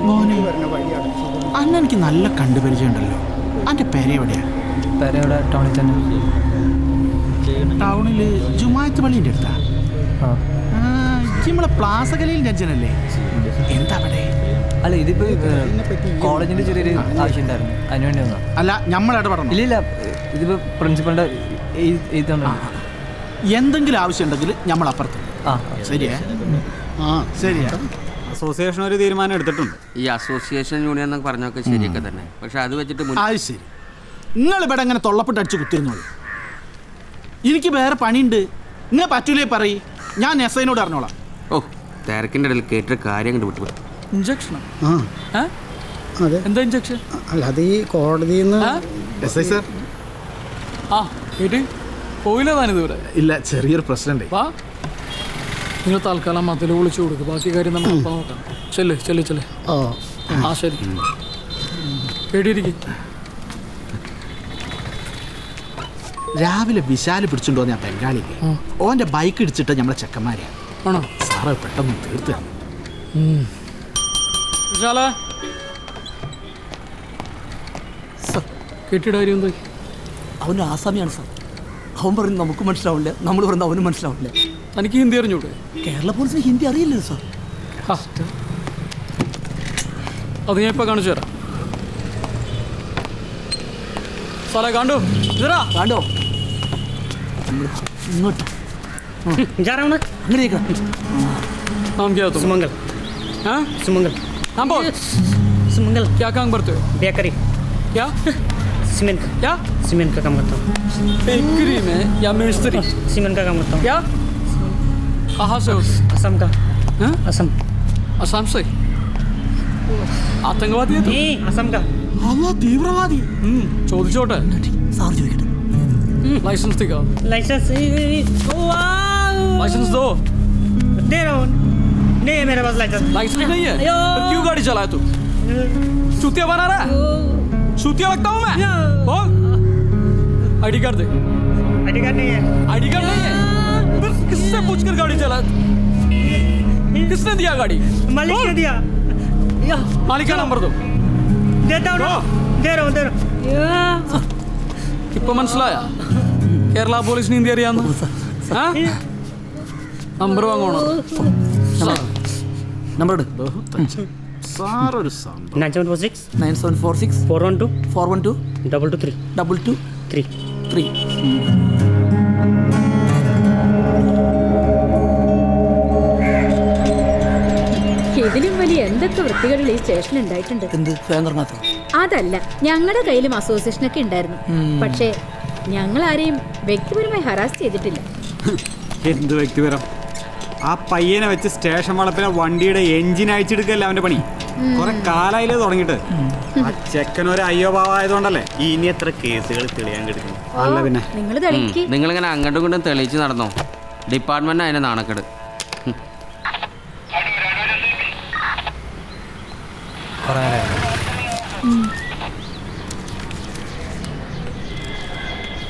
മോനെ അന്ന് എനിക്ക് നല്ല കണ്ടുപരിചയം ഉണ്ടല്ലോ. അന്റെ പേര എവിടെയാ? പേരെവിടെ? ടൗണിൽ തന്നെ. ടൗണില് ജുമായത്ത് പള്ളിന്റെ അടുത്താ? നമ്മളെ പ്ലാസ കലയിൽ ജനല്ലേ? എന്താ അവിടെ? അല്ല, ഇതിപ്പോ കോളേജിന്റെ ചെറിയൊരു ആവശ്യം ഉണ്ടായിരുന്നു, അതിനുവേണ്ടി വന്നോ. അല്ല, നമ്മൾ ഇടപെടണം. ഇല്ല, ഇതിപ്പോ പ്രിൻസിപ്പളിന്റെ എന്തെങ്കിലും ആവശ്യം ഉണ്ടെങ്കിൽ നമ്മൾ അപ്പുറത്ത്. ശരിയാ? ശരിയാ. അസോസിയേഷൻ ഒരു തീരുമാനം എടുത്തിട്ടുണ്ട്. ഈ അസോസിയേഷൻ യൂണിയൻ എന്നൊക്കെ പറഞ്ഞൊക്കെ ശരിയൊക്കെ തന്നെ, പക്ഷെ അത് വെച്ചിട്ട് അത് ശരി. നിങ്ങൾ ഇവിടെ ഇങ്ങനെ തൊള്ളപ്പെട്ട് അടിച്ച് കുത്തിരുന്നോളൂ. എനിക്ക് വേറെ പണിയുണ്ട്. നിങ്ങൾ പറ്റൂലേ പറയ്, ഞാൻ എസ്ഐനോട് അറിഞ്ഞോളാം. ഓ, തിരക്കിൻ്റെ ഇടയിൽ കേട്ട കാര്യം കണ്ട് വിട്ടു. ഇഞ്ചക്ഷനോ? അതെ. എന്താ ഇഞ്ചക്ഷൻ? അല്ല, അത് ഈ കോടതിയിൽ നിന്ന്. S I sir. കേട്ട് പോയില്ല താനിതുവരെ? ഇല്ല, ചെറിയൊരു പ്രശ്നമുണ്ട്. വാ, നിങ്ങൾ തൽക്കാലം മതിൽ വിളിച്ചു കൊടുക്കും, ബാക്കി കാര്യം നമ്മൾ അപ്പം നോക്കാം. ചെല്ല്. ആ ശരി, കേട്ടിരിക്കും. രാവിലെ വിശാല് പിടിച്ചുകൊണ്ട് വന്ന ബംഗാളിക്ക് ഓന്റെ ബൈക്ക് ഇടിച്ചിട്ട് നമ്മളെ ചെക്കന്മാരെയാ. ആണോ? സാറ് പെട്ടെന്ന് തീർത്ത്. വിശാലേ, കെട്ടിയുടെ കാര്യം എന്താ? അവൻ ആസാമിയാണ് സാർ. അവൻ പറയുന്നത് നമുക്ക് മനസ്സിലാവില്ല, നമ്മൾ പറയുന്നത് അവനും മനസ്സിലാവില്ല. തനിക്ക് ഹിന്ദി അറിഞ്ഞൂടെ? കേരള പോലീസിന് ഹിന്ദി അറിയില്ലല്ലോ സാർ. അത് ഞാൻ ഇപ്പം കാണിച്ചു തരാം. സാറേ കണ്ടോ? കണ്ടോ? ഇങ്ങോട്ട് അങ്ങനെയൊക്കെ. नाम क्या है तुम? सुमंगल. हाँ, सुमंगल. नाम बोल. सुमंगल. क्या काम करते हो? बेकरी. क्या? सीमेंट का. क्या? सीमेंट का काम करता हूँ. बेकरी में या मिस्त्री? सीमेंट का काम करता हूँ. क्या? कहाँ से हो? असम का. हाँ? असम. असम से? आतंकवादी है तू? असम का. തീവ്രവാദി. ചോദിച്ചോട്ടെ. സാർ ചോദിക്കട്ടെ. लाइसेंस दिखाओ. लाइसेंस. लाइसेंस दो. दे रहा हूँ. नहीं है मेरे पास लाइसेंस. लाइसेंस नहीं है? फिर क्यों गाड़ी चलाया तू? चूतिया बना रहा है? चूतिया लगता हूँ मैं? बोल. आईडी कार्ड दे. आईडी कार्ड नहीं है. आईडी कार्ड नहीं है? फिर किससे पूछकर गाड़ी चला? किसने दिया गाड़ी? मालिक ने दिया. मालिक का नंबर दो. देता हूँ. दे रहा हूँ. ഇപ്പൊ മനസ്സിലായ കേരള പോലീസിന് ഹിന്ദി അറിയാന്ന്? നമ്പർ വാങ്ങണോ? നമ്പർ സാറൊരു സംഭവം. 9746 9746 412 412 223 223 3. ഇതിലും വലിയ എന്തൊക്കെ വൃത്തികളിൽ ഈ സ്റ്റേഷനിൽ ഉണ്ടായിട്ടുണ്ട്. എന്ത് ഫേങ്കർനാഥ? അതല്ല, ഞങ്ങളുടെ കയ്യിലും അസോസിയേഷനൊക്കെ ഉണ്ടായിരുന്നു. പക്ഷേ ഞങ്ങൾ ആരെയും വ്യക്തിപരമായി ഹറാസ് ചെയ്തിട്ടില്ല. എന്ത് വ്യക്തിപരം? ആ പയ്യനെ വെച്ച് സ്റ്റേഷൻ വളപ്പിലെ വണ്ടിയുടെ എഞ്ചിൻ അയച്ചെടുക്കല്ലേ അവന്റെ പണി. കുറെ കാലായില്ലേ തുടങ്ങിയിട്ട്. ആ ചെക്കൻ ഒരു അയ്യോഭാവായതുകൊണ്ടല്ലേ ഇനി എത്ര കേസുകൾ തെളിയാൻ കിടക്കുന്നു. അല്ല പിന്നെ നിങ്ങളിങ്ങനെ അങ്ങോട്ടും ഇങ്ങോട്ടും തെളിയിച്ച് നടന്നോ? ഡിപ്പാർട്ട്മെന്റ് അതിനെ നാണക്കേട്.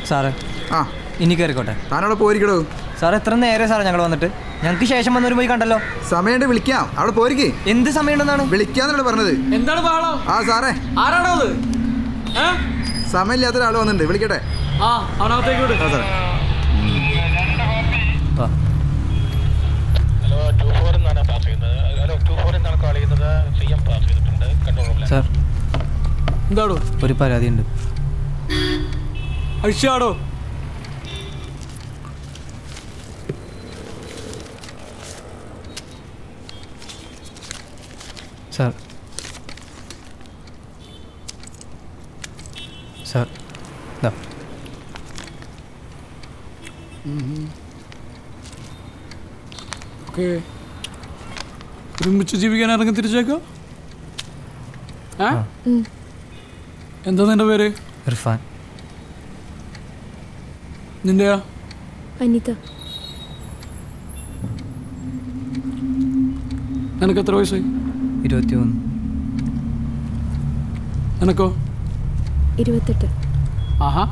സാറേ, ഇനി കയറിക്കോട്ടെ. താനവിടെ പോയിരിക്കടോ. സാർ എത്ര നേരെ സാറേ ഞങ്ങൾ വന്നിട്ട്? ഞങ്ങൾക്ക് ശേഷം വന്നവരും പോയി കണ്ടല്ലോ. സമയമുണ്ട്, വിളിക്കാം. അവിടെ പോയിരിക്കേ. എന്ത് സമയമുണ്ടെന്നാണ് വിളിക്കാന്നല്ലേ പറഞ്ഞത്? എന്താണ് ബഹളം? സാറേ, ആരാണോ അത്? സമയമില്ലാത്ത ഒരാൾ വന്നിട്ടുണ്ട്, വിളിക്കട്ടെ. അവനകത്തേക്ക് വിട്. സാറേ, സാർ, എന്താടോ? ഒരു പരാതിയുണ്ട്. അഴിച്ചാടോ? സാർ, സാർ, ഓക്കെ, ഒരുമിച്ച് ജീവിക്കാൻ ഇറങ്ങി തിരിച്ചേക്കാം. എന്താ നിന്റെ പേര്? ഇർഫാൻ. നിന്റെയാ? അനിത. നിനക്ക് എത്ര വയസ്സായി? 23. നിനക്കോ? 28. ആഹാ,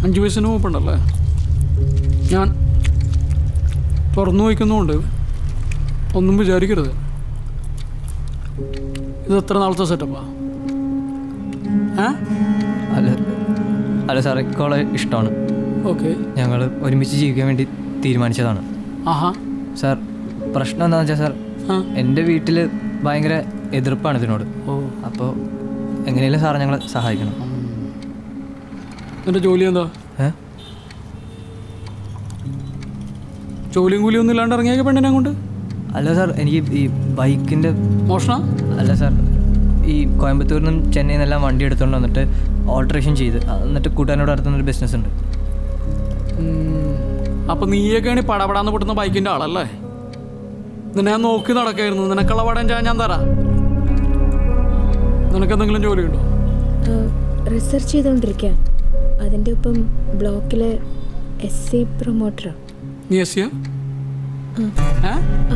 5 വയസ്സിന് മൂപ്പുണ്ടല്ലേ? ഞാൻ തുറന്നു വയ്ക്കുന്നുമുണ്ട്, ഒന്നും വിചാരിക്കരുത്. ഇത് എത്ര നാളത്തെ സെറ്റപ്പാ? അല്ല അല്ല സാറേ, ഇക്കോളെ ഇഷ്ടമാണ്. ഓക്കെ. ഞങ്ങൾ ഒരുമിച്ച് ജീവിക്കാൻ വേണ്ടി തീരുമാനിച്ചതാണ്. ആഹാ. സാർ, പ്രശ്നം എന്താണെന്ന് വെച്ചാൽ സാർ, എൻ്റെ വീട്ടിൽ ഭയങ്കര എതിർപ്പാണ് ഇതിനോട്. അപ്പോൾ എങ്ങനെയാലും സാറ് ഞങ്ങളെ സഹായിക്കണം. എൻ്റെ ജോലി എന്താ? ജോലിയും കൂലിയൊന്നും ഇല്ലാണ്ട് ഇറങ്ങിയ പെണ്ണിനെ കൊണ്ട്? അല്ല സാർ, എനിക്ക് ഈ ബൈക്കിൻ്റെ മോഷണം അല്ല സാർ, ഈ കോയമ്പത്തൂരിൽ നിന്നും ചെന്നൈയിൽ നിന്നെല്ലാം വണ്ടി എടുത്തുകൊണ്ട് വന്നിട്ട് ഓൾട്രേഷൻ ചെയ്ത് എന്നിട്ട് കൂട്ടുകാരനോട് നടത്തുന്നൊരു ബിസിനസ് ഉണ്ട്. അപ്പം നീയൊക്കെയാണ് ഈ പടപടാന്ന് പൊട്ടുന്ന ബൈക്കിൻ്റെ ആളല്ലേ? നിന്നെ ഞാൻ നോക്കി നടക്കായിരുന്നു. നിനക്കുള്ള പടം ഞാൻ തരാം. നിനക്കെന്തെങ്കിലും ജോലിയുണ്ടോ? റിസർച്ച് ചെയ്തുകൊണ്ടിരിക്കുക. അതിൻ്റെ ഒപ്പം ബ്ലോക്കിലെ SC പ്രൊമോട്ടറാ. നീ SC?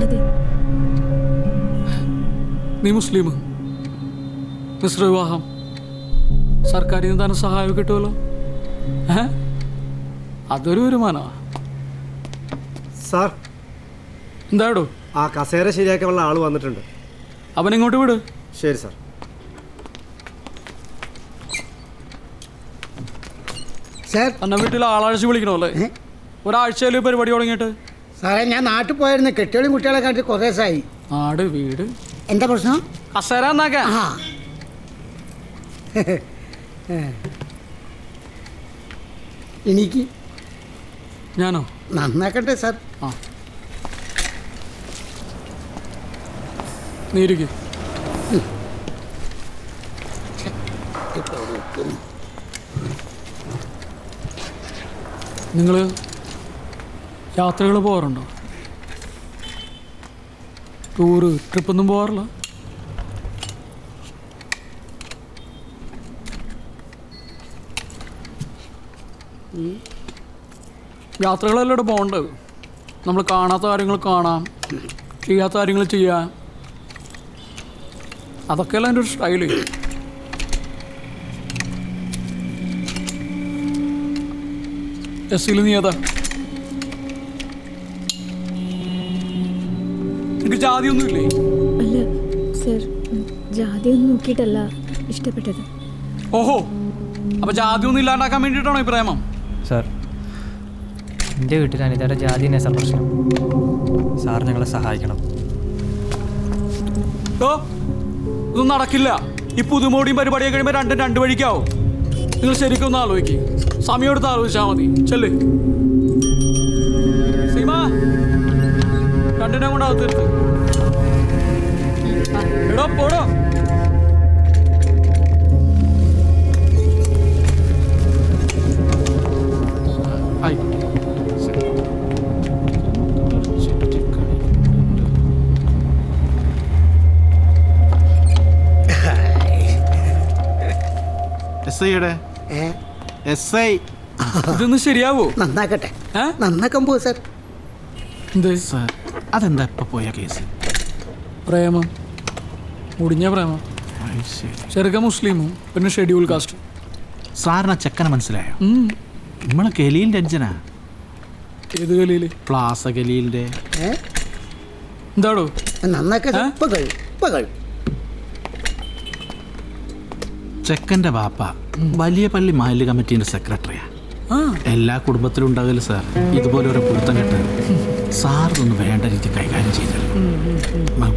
അതെ. നീ മുസ്ലിം, മിശ്ര വിവാഹം, സർക്കാരിൽ നിന്ന് തന്നെ സഹായം കിട്ടുമല്ലോ. അതൊരു വരുമാനമാണ് സാർ. എന്താടോ? ആ കസേര ശരിയാക്കാനുള്ള ആൾ വന്നിട്ടുണ്ട്. അവൻ ഇങ്ങോട്ട് വിട്. ശരി സാർ. സാർ, എന്നെ വീട്ടിൽ ആളാഴ്ച വിളിക്കണമല്ലേ? ഒരാഴ്ചയിൽ പരിപാടി തുടങ്ങിയിട്ട്. സാറേ, ഞാൻ നാട്ടിൽ പോയിരുന്നു. കെട്ടികളും കുട്ടികളെ കണ്ടിട്ട് കുറേ ദിവസമായി. നാട് വീട് എന്താ പ്രശ്നം? കസേര എന്നാക്കാ. എനിക്ക് ഞാനോ? നന്നാക്കട്ടെ സാർ. ആ, നീ ഇരിക്ക്. നിങ്ങൾ യാത്രകൾ പോകാറുണ്ടോ? ടൂറ്, ട്രിപ്പൊന്നും പോകാറില്ല? യാത്രകളെല്ലാം പോകേണ്ടത്. നമ്മൾ കാണാത്ത കാര്യങ്ങൾ കാണാം, ചെയ്യാത്ത കാര്യങ്ങൾ ചെയ്യാം. അതൊക്കെയല്ല എൻ്റെ ഒരു സ്റ്റൈല്. SCയിൽ നീ ഏതാ? എനിക്ക് ജാതിയൊന്നുമില്ലേ? അല്ല സർ, ജാതിയൊന്നും നോക്കിയിട്ടല്ല ഇഷ്ടപ്പെട്ടത്. ഓഹോ, അപ്പം ജാതിയൊന്നും ഇല്ലാണ്ടാക്കാൻ വേണ്ടിയിട്ടാണോ ഈ പ്രേമം? സാർ, എൻ്റെ വീട്ടിൽ അനിതയുടെ ജാതി നേസർ പ്രശ്നം. സാർ ഞങ്ങളെ സഹായിക്കണം. ഇതൊന്നും നടക്കില്ല. ഈ പുതുമോടിയും പരിപാടിയൊക്കെ കഴിയുമ്പോൾ രണ്ടും രണ്ട് വഴിക്കാവും. നിങ്ങൾ ശരിക്കും ഒന്ന് ആലോചിക്കും. സമയം എടുത്ത് ആലോചിച്ചാൽ മതി. ചെല്ല് സീമ, രണ്ടിനെ കൊണ്ട് അകത്തെടുത്ത്. എടോ പോടോ. ഇതൊന്നും ശരിയാവോ? നന്നാക്കട്ടെ. നന്നാക്കാൻ പോ സാർ. അതെന്താ ഇപ്പൊ പോയ കേസ്? പ്രേമം, മുടിഞ്ഞ പ്രേമം. ചെറുക്ക മുസ്ലിമും പിന്നെ ഷെഡ്യൂൾ കാസ്റ്റ്. സാറിന് ചെക്കനെ മനസ്സിലായോ? നമ്മളെ ഗലീലിന്റെ അഞ്ചനാ. ഏത് ഗലീല്? പ്ലാസ ഗലീലിന്റെ. എന്താടോ? ചെക്കന്റെ ബാപ്പ വലിയ പള്ളി മാലിന്യ കമ്മിറ്റിന്റെ സെക്രട്ടറിയാ. എല്ലാ കുടുംബത്തിലും ഉണ്ടാകില്ല സാർ ഇതുപോലെ ഒരു പൊരുത്തം കെട്ട്. സാറിതൊന്ന് വേണ്ട രീതി കൈകാര്യം ചെയ്തല്ലോ.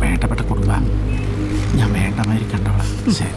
വേണ്ടപ്പെട്ട കുടുംബം. ഞാൻ വേണ്ട മാതിരി കണ്ടോളാം. ശരി.